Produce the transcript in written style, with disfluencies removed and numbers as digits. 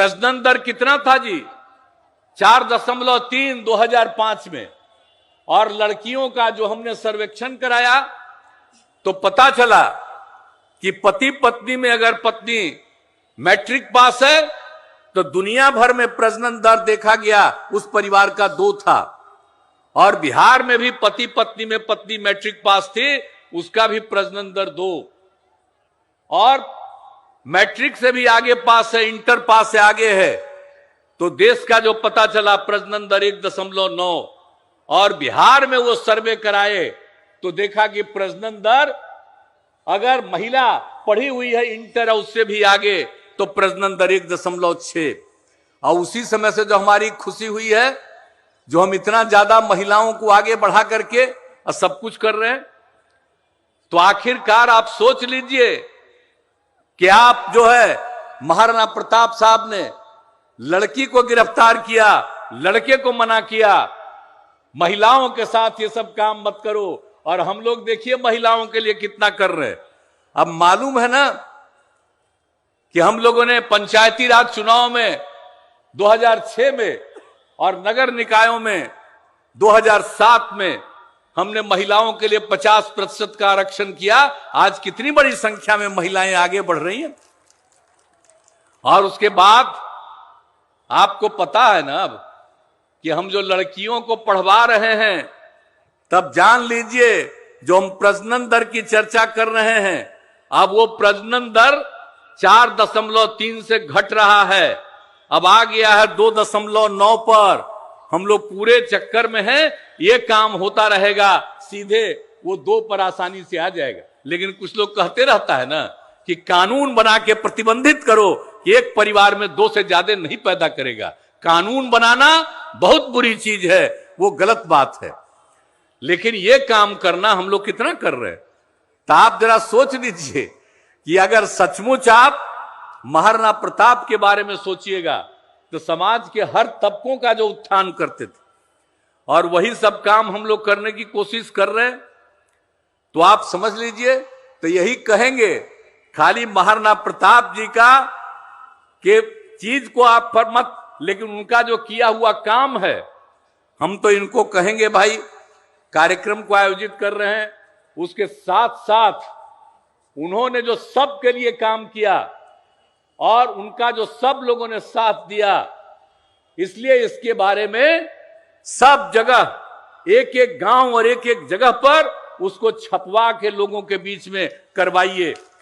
प्रजनन दर कितना था जी? 4.3 2005 में। और लड़कियों का जो हमने सर्वेक्षण कराया तो पता चला कि पति पत्नी में अगर पत्नी मैट्रिक पास है तो दुनिया भर में प्रजनन दर देखा गया उस परिवार का 2 था। और बिहार में भी पति पत्नी में पत्नी मैट्रिक पास थी, उसका भी प्रजनन दर 2। और मैट्रिक से भी आगे पास है, इंटर पास से आगे है, तो देश का जो पता चला प्रजनन दर 1.9। और बिहार में वो सर्वे कराए तो देखा कि प्रजनन दर, अगर महिला पढ़ी हुई है इंटर और उससे भी आगे, तो प्रजनन दर 1.6। और उसी समय से जो हमारी खुशी हुई है, जो हम इतना ज्यादा महिलाओं को आगे बढ़ा करके और सब कुछ कर रहे हैं, तो आखिरकार आप सोच लीजिए कि आप जो है महाराणा प्रताप साहब ने लड़की को गिरफ्तार किया, लड़के को मना किया, महिलाओं के साथ ये सब काम मत करो। और हम लोग देखिए महिलाओं के लिए कितना कर रहे हैं। अब मालूम है ना कि हम लोगों ने पंचायती राज चुनाव में 2006 में और नगर निकायों में 2007 में हमने महिलाओं के लिए 50% का आरक्षण किया। आज कितनी बड़ी संख्या में महिलाएं आगे बढ़ रही हैं। और उसके बाद आपको पता है ना अब कि हम जो लड़कियों को पढ़वा रहे हैं, तब जान लीजिए जो हम प्रजनन दर की चर्चा कर रहे हैं, अब वो प्रजनन दर 4.3 से घट रहा है, अब आ गया है 2.9 पर। हम लोग पूरे चक्कर में हैं, ये काम होता रहेगा, सीधे वो 2 पर आसानी से आ जाएगा। लेकिन कुछ लोग कहते रहता है ना कि कानून बना के प्रतिबंधित करो कि एक परिवार में 2 से ज्यादा नहीं पैदा करेगा। कानून बनाना बहुत बुरी चीज है, वो गलत बात है। लेकिन ये काम करना हम लोग कितना कर रहे हैं। तो आप जरा सोच लीजिए कि अगर सचमुच आप महाराणा प्रताप के बारे में सोचिएगा तो समाज के हर तबकों का जो उत्थान करते थे, और वही सब काम हम लोग करने की कोशिश कर रहे हैं, तो आप समझ लीजिए। तो यही कहेंगे, खाली महाराणा प्रताप जी का के चीज को आप पर मत, लेकिन उनका जो किया हुआ काम है, हम तो इनको कहेंगे भाई कार्यक्रम को आयोजित कर रहे हैं, उसके साथ साथ उन्होंने जो सबके लिए काम किया और उनका जो सब लोगों ने साथ दिया, इसलिए इसके बारे में सब जगह एक एक गांव और एक एक जगह पर उसको छपवा के लोगों के बीच में करवाइए।